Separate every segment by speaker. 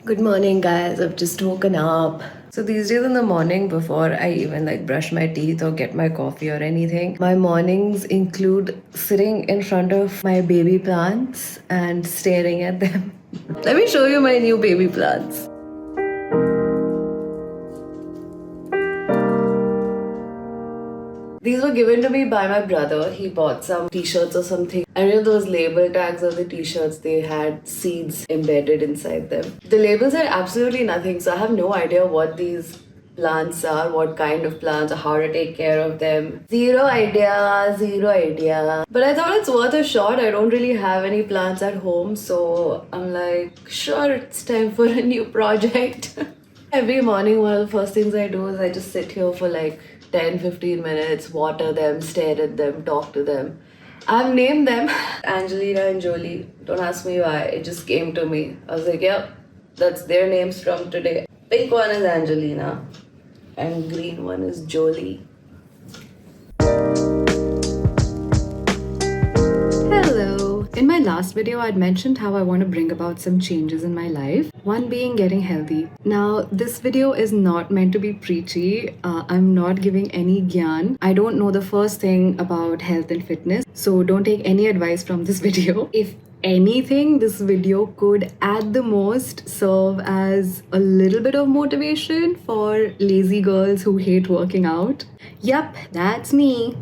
Speaker 1: Good morning, guys. I've just woken up. So these days in the morning, before I even brush my teeth or get my coffee or anything, my mornings include sitting in front of my baby plants and staring at them. Let me show you my new baby plants. These were given to me by my brother. He bought some t-shirts or something. And you know those label tags on the t-shirts, they had seeds embedded inside them. The labels had absolutely nothing, so I have no idea what these plants are, what kind of plants, or how to take care of them. Zero idea, zero idea. But I thought it's worth a shot. I don't really have any plants at home, so I'm like, sure, it's time for a new project. Every morning, one of the first things I do is I just sit here for 10-15 minutes, water them, stare at them, talk to them. I've named them Angelina and Jolie. Don't ask me why, it just came to me. I was like, yeah, that's their names from today. Pink one is Angelina, and green one is Jolie. Hello! In my last video, I'd mentioned how I want to bring about some changes in my life. One being getting healthy. Now, this video is not meant to be preachy. I'm not giving any gyan. I don't know the first thing about health and fitness, so don't take any advice from this video. If anything, this video could at the most serve as a little bit of motivation for lazy girls who hate working out. Yup, that's me.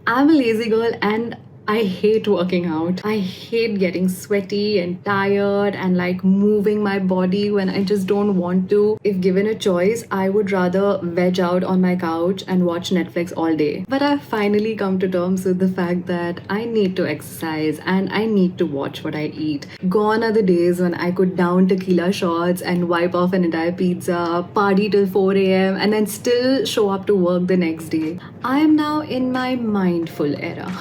Speaker 1: I'm a lazy girl and I hate working out. I hate getting sweaty and tired and moving my body when I just don't want to. If given a choice, I would rather veg out on my couch and watch Netflix all day. But I've finally come to terms with the fact that I need to exercise and I need to watch what I eat. Gone are the days when I could down tequila shots and wipe off an entire pizza, party till 4 a.m. and then still show up to work the next day. I am now in my mindful era.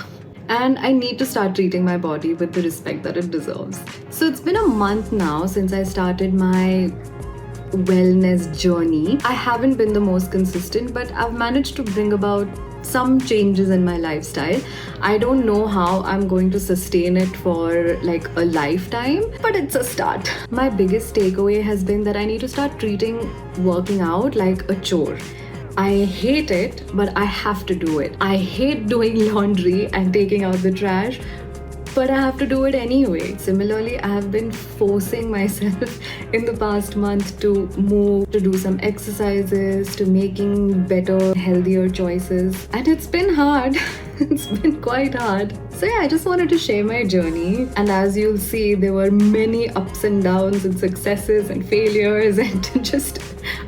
Speaker 1: And I need to start treating my body with the respect that it deserves. So it's been a month now since I started my wellness journey. I haven't been the most consistent, but I've managed to bring about some changes in my lifestyle. I don't know how I'm going to sustain it for a lifetime, but it's a start. My biggest takeaway has been that I need to start treating working out like a chore. I hate it, but I have to do it. I hate doing laundry and taking out the trash, but I have to do it anyway. Similarly, I have been forcing myself in the past month to move, to do some exercises, to making better, healthier choices. And it's been hard. It's been quite hard. So yeah, I just wanted to share my journey. And as you'll see, there were many ups and downs and successes and failures and just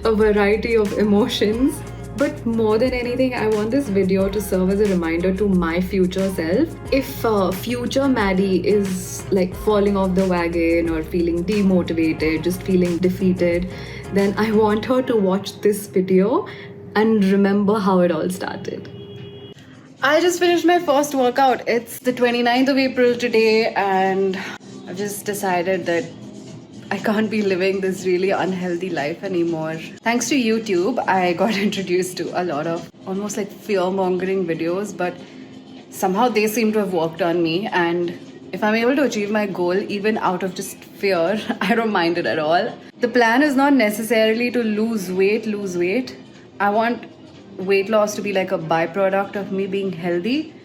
Speaker 1: a variety of emotions. But more than anything, I want this video to serve as a reminder to my future self. If future Maddie is falling off the wagon or feeling demotivated, just feeling defeated, then I want her to watch this video and remember how it all started. I just finished my first workout. It's the 29th of April today, and I've just decided that I can't be living this really unhealthy life anymore. Thanks to YouTube, I got introduced to a lot of almost fear-mongering videos, but somehow they seem to have worked on me. And if I'm able to achieve my goal, even out of just fear, I don't mind it at all. The plan is not necessarily to lose weight. I want weight loss to be a byproduct of me being healthy.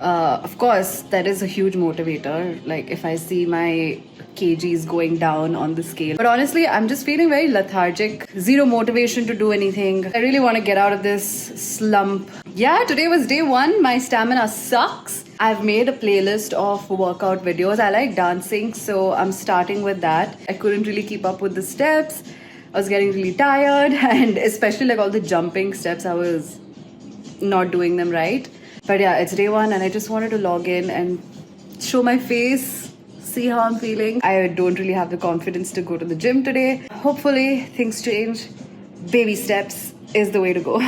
Speaker 1: Of course, that is a huge motivator. If I see my kgs going down on the scale. But honestly, I'm just feeling very lethargic. Zero motivation to do anything. I really want to get out of this slump. Yeah, today was day one. My stamina sucks. I've made a playlist of workout videos. I like dancing, so I'm starting with that. I couldn't really keep up with the steps. I was getting really tired, and especially all the jumping steps, I was not doing them right. But yeah, it's day one and I just wanted to log in and show my face, see how I'm feeling. I don't really have the confidence to go to the gym today. Hopefully things change. Baby steps is the way to go.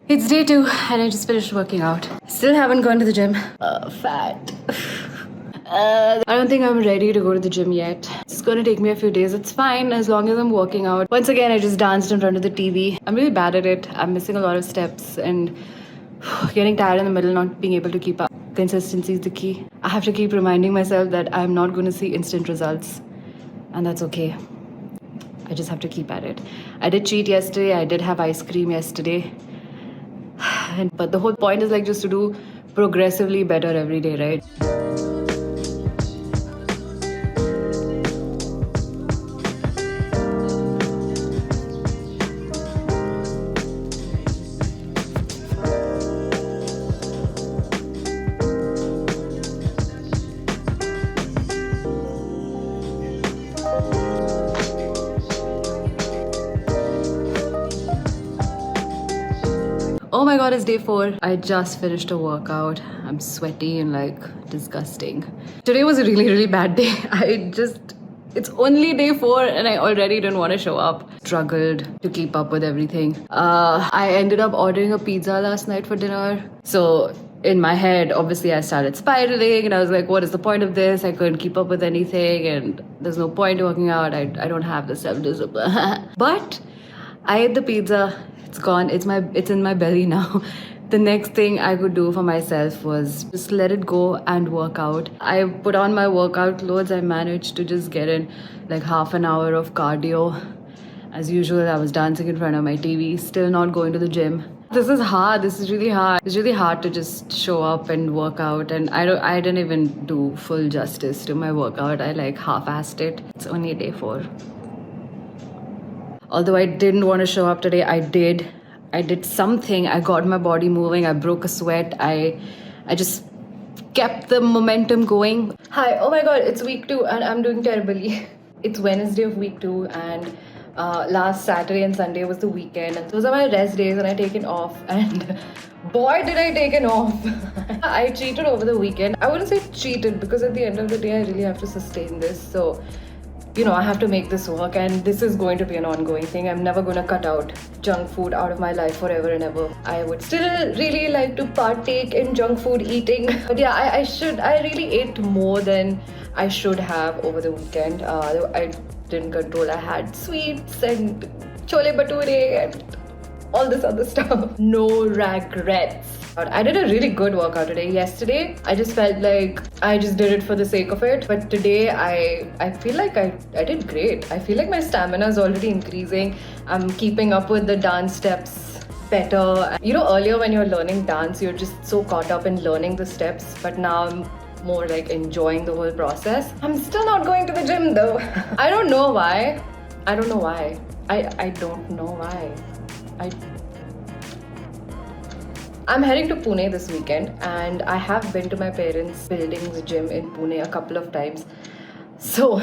Speaker 1: It's day two and I just finished working out. Still haven't gone to the gym. Fat. I don't think I'm ready to go to the gym yet. It's gonna take me a few days. It's fine as long as I'm working out. Once again, I just danced in front of the TV. I'm really bad at it. I'm missing a lot of steps and getting tired in the middle, not being able to keep up. Consistency is the key. I have to keep reminding myself that I'm not going to see instant results, and that's okay. I just have to keep at it. I did cheat yesterday. I did have ice cream yesterday. But the whole point is like just to do progressively better every day, right? Oh my god, it's day 4. I just finished a workout. I'm sweaty and like disgusting. Today was a really bad day. It's only day 4 and I already didn't want to show up. Struggled to keep up with everything. I ended up ordering a pizza last night for dinner. So in my head, obviously I started spiraling and I was like, what is the point of this? I couldn't keep up with anything and there's no point working out. I don't have the self-discipline. But I ate the pizza. It's gone. It's in my belly now. The next thing I could do for myself was just let it go and work out. I put on my workout clothes. I managed to just get in like half an hour of cardio. As usual, I was dancing in front of my TV, still not going to the gym. This is hard. This is really hard. It's really hard to just show up and work out, and I didn't even do full justice to my workout. I like half-assed it. It's only day 4. Although I didn't want to show up today, I did. I did something. I got my body moving. I broke a sweat. I just kept the momentum going. Hi. Oh my god, it's week 2 and I'm doing terribly. It's Wednesday of week 2 and last Saturday and Sunday was the weekend. And those are my rest days and I taken off. And boy, did I take it off. I cheated over the weekend. I wouldn't say cheated because at the end of the day, I really have to sustain this. So I have to make this work and this is going to be an ongoing thing. I'm never going to cut out junk food out of my life forever and ever. I would still really like to partake in junk food eating. But yeah, I really ate more than I should have over the weekend. I didn't control. I had sweets and chole bhature and all this other stuff. No regrets. I did a really good workout today. Yesterday, I just felt like I just did it for the sake of it. But today, I feel like I did great. I feel like my stamina is already increasing. I'm keeping up with the dance steps better. Earlier when you're learning dance, you're just so caught up in learning the steps. But now I'm more like enjoying the whole process. I'm still not going to the gym though. I don't know why. I don't know why. I'm heading to Pune this weekend and I have been to my parents' building's gym in Pune a couple of times. So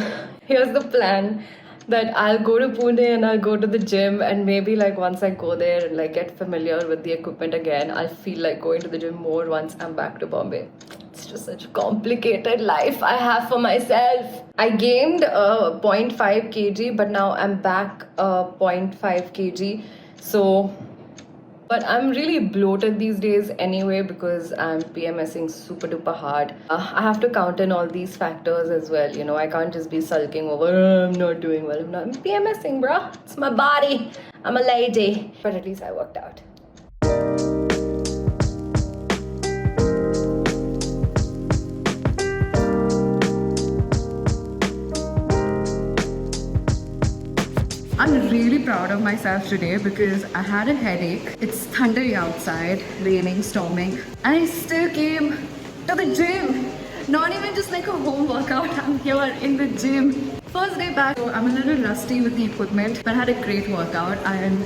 Speaker 1: here's the plan that I'll go to Pune and I'll go to the gym and maybe like once I go there and like get familiar with the equipment again, I'll feel like going to the gym more once I'm back to Bombay. It's just such a complicated life I have for myself. I gained 0.5 kg but now I'm back 0.5 kg. But I'm really bloated these days anyway because I'm PMSing super duper hard. I have to count in all these factors as well. I can't just be sulking over, I'm not doing well. I'm PMSing, bro. It's my body. I'm a lady. But at least I worked out. I'm really proud of myself today because I had a headache. It's thundery outside, raining, storming, and I still came to the gym. Not even just like a home workout, I'm here in the gym. First day back, so I'm a little rusty with the equipment, but I had a great workout. I am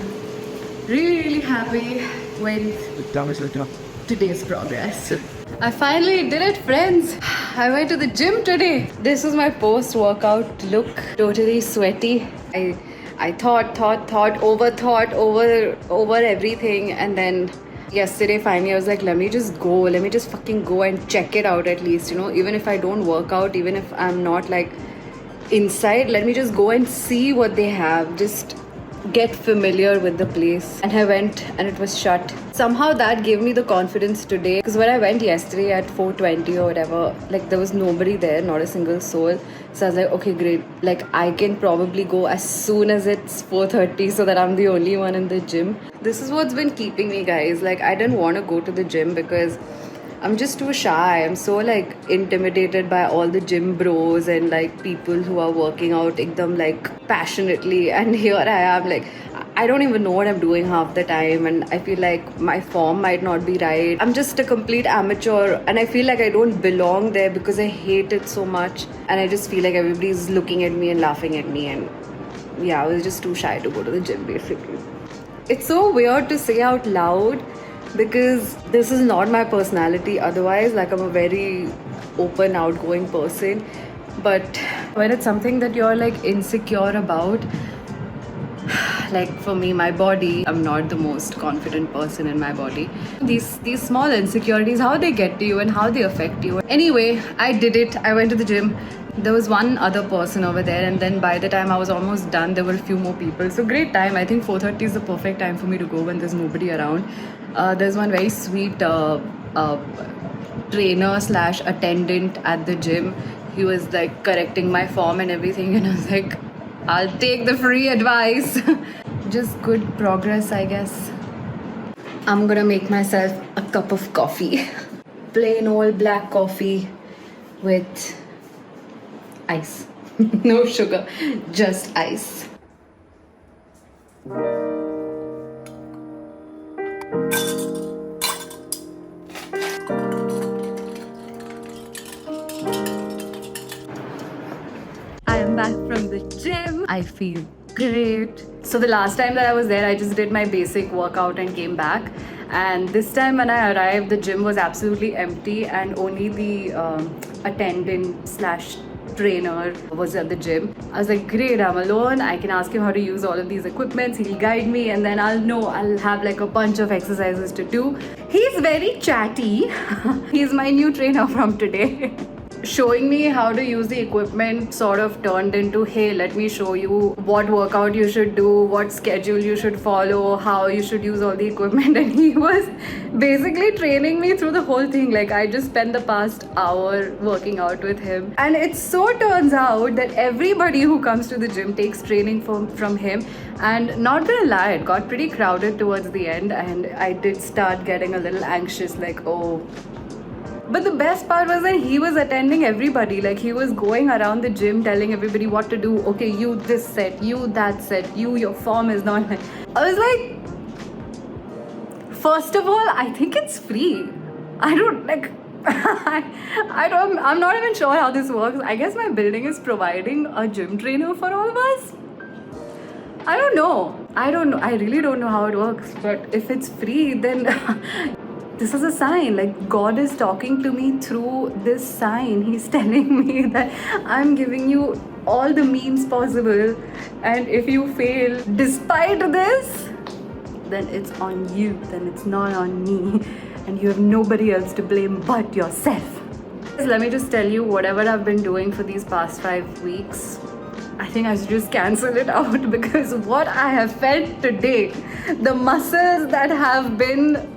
Speaker 1: really happy with today's progress. I finally did it, friends. I went to the gym today. This is my post-workout look, totally sweaty. I overthought over everything, and then yesterday finally I was like, let me just fucking go and check it out at least, even if I don't work out, even if I'm not like inside, let me just go and see what they have, just get familiar with the place. And I went and it was shut. Somehow that gave me the confidence today, because when I went yesterday at 4:20 or whatever, like there was nobody there, not a single soul. So I was like, okay, great, like I can probably go as soon as it's 4:30 so that I'm the only one in the gym. This is what's been keeping me, guys. Like I didn't want to go to the gym because I'm just too shy. I'm so like intimidated by all the gym bros and like people who are working out ekdam like passionately. And here I am like I don't even know what I'm doing half the time, and I feel like my form might not be right. I'm just a complete amateur, and I feel like I don't belong there because I hate it so much, and I just feel like everybody's looking at me and laughing at me, and yeah, I was just too shy to go to the gym basically. It's so weird to say out loud because this is not my personality otherwise. Like, I'm a very open, outgoing person. But when it's something that you're like insecure about, like for me, my body, I'm not the most confident person in my body. These small insecurities, how they get to you and how they affect you. Anyway, I did it. I went to the gym. There was one other person over there, and then by the time I was almost done, there were a few more people. So great time. I think 4:30 is the perfect time for me to go when there's nobody around. There's one very sweet trainer slash attendant at the gym. He was like correcting my form and everything, and I was like, I'll take the free advice. Just good progress, I guess. I'm gonna make myself a cup of coffee. Plain old black coffee with ice. No sugar, just ice. I am back from the gym. I feel great. So the last time that I was there, I just did my basic workout and came back. And this time when I arrived, the gym was absolutely empty, and only the attendant slash trainer was at the gym. I was like, great, I'm alone. I can ask him how to use all of these equipments. He'll guide me, and then I'll have like a bunch of exercises to do. He's very chatty. He's my new trainer from today. Showing me how to use the equipment sort of turned into, hey, let me show you what workout you should do, what schedule you should follow, how you should use all the equipment. And he was basically training me through the whole thing. Like, I just spent the past hour working out with him, and it so turns out that everybody who comes to the gym takes training from him. And not gonna lie, it got pretty crowded towards the end, and I did start getting a little anxious, like, oh. But the best part was that he was attending everybody. Like, he was going around the gym telling everybody what to do. Okay, you this set, you that set, your form is not like. I was like, first of all, I think it's free. I don't like. I'm not even sure how this works. I guess my building is providing a gym trainer for all of us. I don't know. I really don't know how it works. But if it's free, then this is a sign. Like, God is talking to me through this sign. He's telling me that I'm giving you all the means possible, and if you fail despite this, then it's on you, then it's not on me, and you have nobody else to blame but yourself. Let me just tell you, whatever I've been doing for these past 5 weeks, I think I should just cancel it out, because what I have felt today, the muscles that have been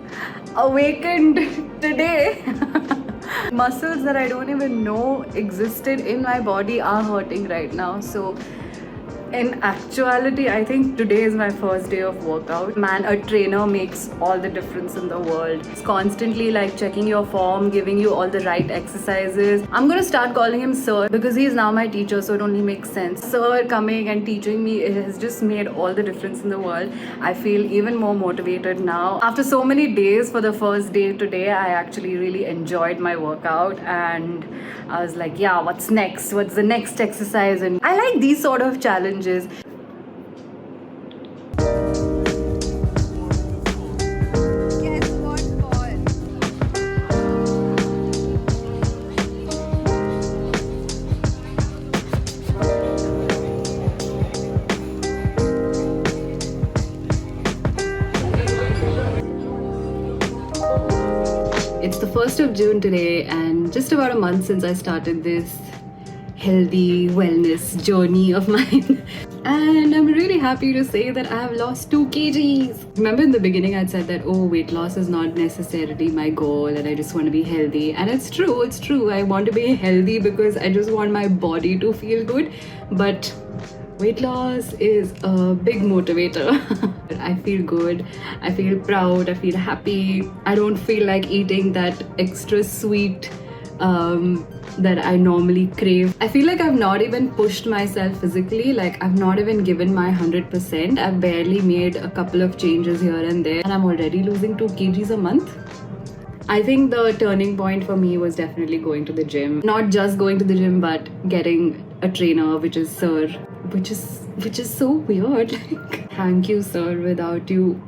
Speaker 1: awakened today, muscles that I don't even know existed in my body are hurting right now. So in actuality, I think today is my first day of workout. Man, a trainer makes all the difference in the world. It's constantly like checking your form, giving you all the right exercises. I'm gonna start calling him sir, because he's now my teacher, so it only makes sense. Sir coming and teaching me, it has just made all the difference in the world. I feel even more motivated now. After so many days, for the first day today, I actually really enjoyed my workout, and I was like, yeah, what's next? What's the next exercise? And I like these sort of challenges. Guess what, Paul? It's the 1st of June today, and just about a month since I started this healthy wellness journey of mine. And I'm really happy to say that I have lost 2 kgs. Remember in the beginning I'd said that, oh, weight loss is not necessarily my goal and I just want to be healthy. And it's true. I want to be healthy because I just want my body to feel good. But Weight loss is a big motivator. I feel good, I feel proud, I feel happy. I don't feel like eating that extra sweet that I normally crave. I feel like I've not even pushed myself physically, like I've not even given my 100%. I've barely made a couple of changes here and there, and I'm already losing 2 kgs a month. I think the turning point for me was definitely going to the gym. Not just going to the gym, but getting a trainer, which is Sir, which is so weird. Like, thank you, Sir. Without you,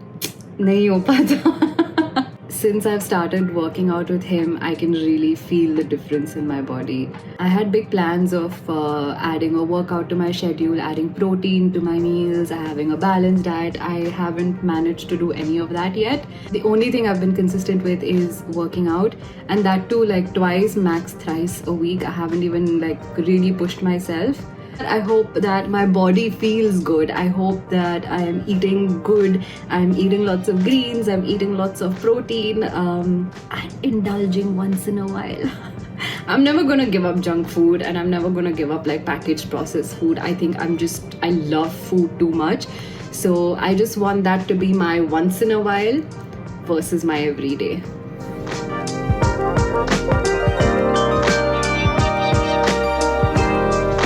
Speaker 1: nahi ho pata. Since I've started working out with him, I can really feel the difference in my body. I had big plans of adding a workout to my schedule, adding protein to my meals, having a balanced diet. I haven't managed to do any of that yet. The only thing I've been consistent with is working out, and that too like twice, max thrice a week. I haven't even like really pushed myself. I hope that my body feels good. I hope that I am eating good. I'm eating lots of greens. I'm eating lots of protein. I'm indulging once in a while. I'm never gonna give up junk food, and I'm never gonna give up like packaged processed food. I think I love food too much. So I just want that to be my once in a while versus my everyday.